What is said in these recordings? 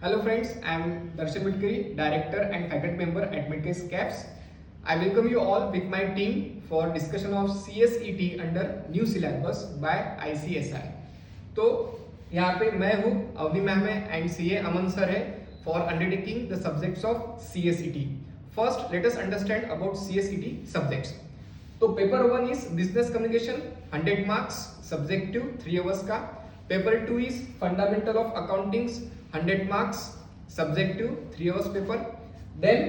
Hello friends, I am Darshan Midkari, Director and Faculty Member at Midkari CAPS. I welcome you all with my team for discussion of CSET under new syllabus by ICSI. तो यहाँ पे मैं हूँ, Avani ma'am है and CA Aman sir है for undertaking the subjects of CSET. First, let us understand about CSET subjects. तो paper 1 is business communication 100 marks subjective 3 hours का. Paper 2 is fundamental of accounting 100 marks subjective 3 hours paper. Then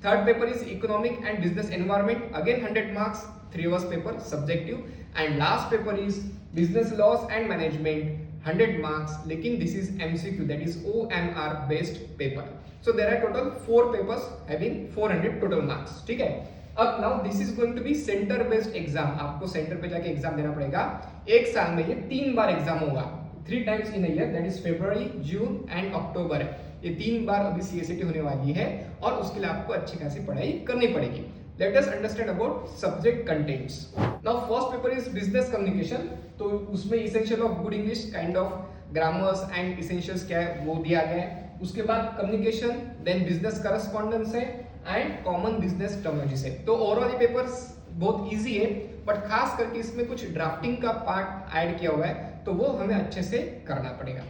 third paper is economic and business environment again 100 marks 3 hours paper subjective. And last paper is business laws and management 100 marks, लेकिन this is MCQ, that is OMR based paper. So there are total 4 papers having 400 total marks. ठीक है. अब now this is going to be centre based exam. आपको centre पे जाके exam देना पड़ेगा. एक साल में ये 3 बार एग्जाम होगा, 3 times in a year, that is February, June and October. ये 3 बार अभी CSET होने वाली है और उसके लिए आपको अच्छी खासी पढ़ाई करनी पड़ेगी. Let us understand about subject contents. Now first paper is business communication. तो उसमें essential of good English, kind of grammars and essentials क्या है वो दिया गया है. उसके बाद कम्युनिकेशन, देन बिजनेस करस्पॉन्डेंस है एंड कॉमन बिजनेस टर्मिनोलॉजी से. तो ओवरऑल ये पेपर बहुत इजी है, बट खास करके इसमें कुछ ड्राफ्टिंग का पार्ट ऐड किया हुआ है, तो वो हमें अच्छे से करना पड़ेगा.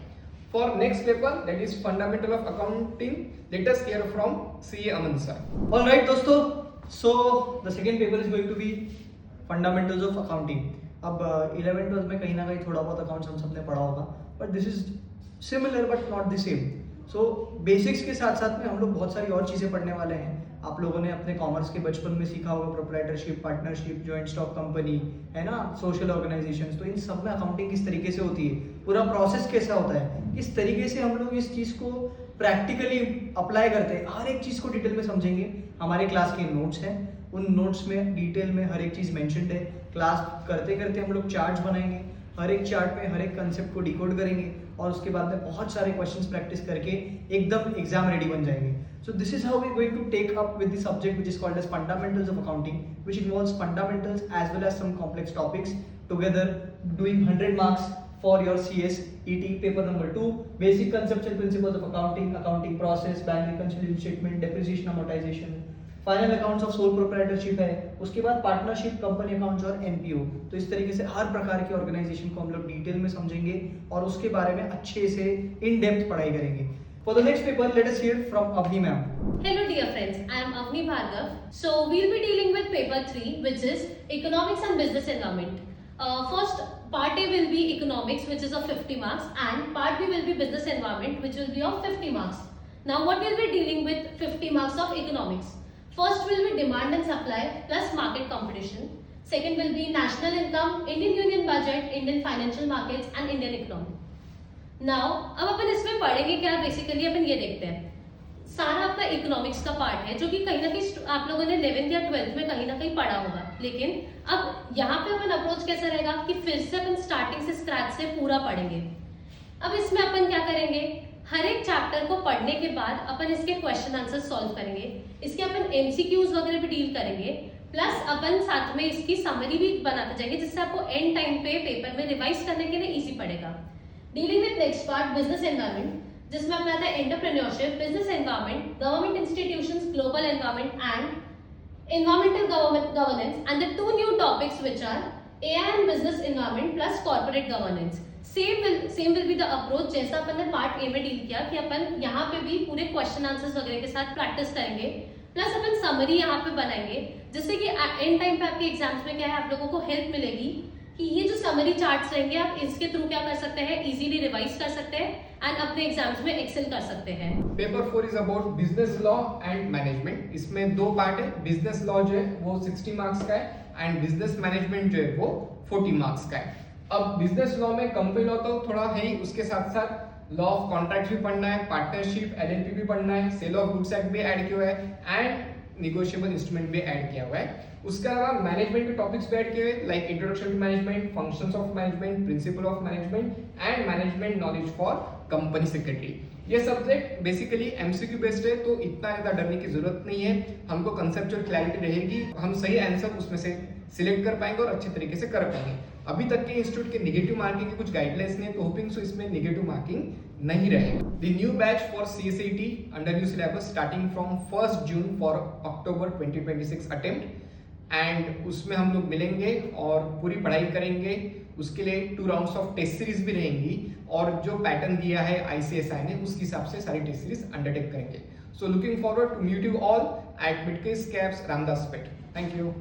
For next paper that is fundamental of accounting, let us hear from CA Aman sir. Alright दोस्तों, so the second paper is going to be fundamentals of accounting. अब 11th में कहीं ना कहीं थोड़ा बहुत अकाउंट्स हम सबने पढ़ा होगा, but this is similar but not the same. So basics के साथ साथ में हम लोग बहुत सारी और चीज़ें पढ़ने वाले हैं. आप लोगों ने अपने कॉमर्स के बचपन में सीखा होगा proprietorship, partnership, joint stock company, है ना, सोशल ऑर्गेनाइजेशंस. तो इन सब में अकाउंटिंग किस तरीके से होती है, पूरा प्रोसेस कैसा होता है, किस तरीके से हम लोग इस चीज़ को प्रैक्टिकली अप्लाई करते हैं, हर एक चीज़ को डिटेल में समझेंगे. हमारे क्लास के नोट्स हैं, उन नोट्स में डिटेल में हर एक चीज़ मैंशनड है. क्लास करते करते हम लोग चार्ट्स बनाएंगे, हर एक चार्ट में हर एक कंसेप्ट को डिकोड करेंगे और उसके बाद में बहुत सारे क्वेश्चंस प्रैक्टिस करके एकदम एग्जाम रेडी बन जाएंगे. So this is how we are going to take up with the subject which is called as fundamentals of accounting, which involves fundamentals as well as some complex topics together, doing 100 marks for your CSET paper number 2. Basic concepts and principles of accounting, accounting process, bank reconciliation statement, depreciation, amortization, final accounts of sole proprietorship है. उसके बाद partnership, company accounts और NPO. तो इस तरीके से हर प्रकार के ऑर्गेनाइजेशन को हम लोग डिटेल में समझेंगे और उसके बारे में अच्छे से इन डेप्थ पढ़ाई करेंगे. For the next paper, let us hear from Avni ma'am. Hello dear friends, I am Avni Bhargav. So we'll be dealing with paper 3, which is economics and business environment. First part A will be economics, which is of 50 marks, and part B will be business environment, which will be of 50 marks. Now what we'll be dealing with 50 marks of economics. First will be demand and supply plus market competition. Second will be national income, Indian Union budget, Indian financial markets and Indian economy. Now अब अपन इसमें पढ़ेंगे क्या, basically अपन ये देखते हैं. सारा आपका economics का पार्ट है जो कि कहीं ना कहीं आप लोगों ने 11th या 12th में कहीं ना कहीं पढ़ा होगा. लेकिन अब यहाँ पे अपन अप्रोच कैसा रहेगा कि फिर से अपन स्टार्टिंग से स्क्रैच से पूरा पढ़ेंगे. अब इसमें अपन क्या करेंगे, हर एक चैप्टर को पढ़ने के बाद अपन इसके क्वेश्चन आंसर सॉल्व करेंगे, इसके अपन MCQs वगैरह भी डील करेंगे, प्लस अपन साथ में इसकी समरी भी बनाते जाएंगे जिससे आपको एंड टाइम पे पेपर में रिवाइज करने के लिए इजी पड़ेगा. Dealing with next part business environment, जिसमें अपना आता है entrepreneurship, business environment, government institutions, global environment and environmental governance, and the 2 new topics which are AI and business environment plus corporate governance. Same will be the approach जैसा अपन ने part A में deal किया कि अपन यहाँ पे भी पूरे क्वेश्चन आंसर्स वगैरह के साथ प्रैक्टिस करेंगे, प्लस अपन समरी यहाँ पे बनाएंगे जिससे कि एंड टाइम पे आपके एग्जाम्स में क्या है, आप लोगों को हेल्प मिलेगी कि ये जो समरी चार्ट्स रहेंगे आप इसके थ्रू क्या कर सकते हैं, इजीली रिवाइज कर सकते हैं एंड अपने एग्जाम्स में एक्सेल कर सकते हैं. Paper 4 is about business law and management. इसमें 2 पार्ट है. बिजनेस लॉ जो है वो 60 मार्क्स का है एंड बिजनेस मैनेजमेंट जो है वो 40 मार्क्स का है. अब बिजनेस लॉ में कंपनी लॉ तो थोड़ा है ही, उसके साथ साथ लॉ ऑफ कॉन्ट्रैक्ट भी पढ़ना है, पार्टनरशिप, LLP भी पढ़ना है, सेल ऑफ गुड्स एक्ट भी ऐड किया हुआ है एंड निगोशिएबल इंस्ट्रूमेंट भी ऐड किया हुआ है. उसके अलावा मैनेजमेंट के टॉपिक्स भी ऐड किए हुए like introduction to management, functions of management, principle of management and management knowledge for company secretary. ये सब्जेक्ट बेसिकली MCQ बेस्ड है, तो इतना ज़्यादा डरने की जरूरत नहीं है. हमको कंसेप्चुअल क्लैरिटी रहेगी, हम सही आंसर उसमें से सिलेक्ट कर पाएंगे और अच्छे तरीके से कर पाएंगे. अभी तक के इंस्टीट्यूट के नेगेटिव मार्किंग के कुछ गाइडलाइंस ने, तो होपिंग सो इसमें नेगेटिव मार्किंग नहीं रहेगा. the new batch for CSET under new syllabus starting from 1st June for October 2026 attempt and उसमें हम लोग मिलेंगे और पूरी पढ़ाई करेंगे. उसके लिए 2 राउंड्स ऑफ टेस्ट सीरीज भी रहेंगी और जो पैटर्न दिया है ICSI ने उसके हिसाब से सारी टेस्ट सीरीज अंडरटेक करेंगे. So looking forward to meet you all at Midcase Caps Ramdas Pet. Thank you.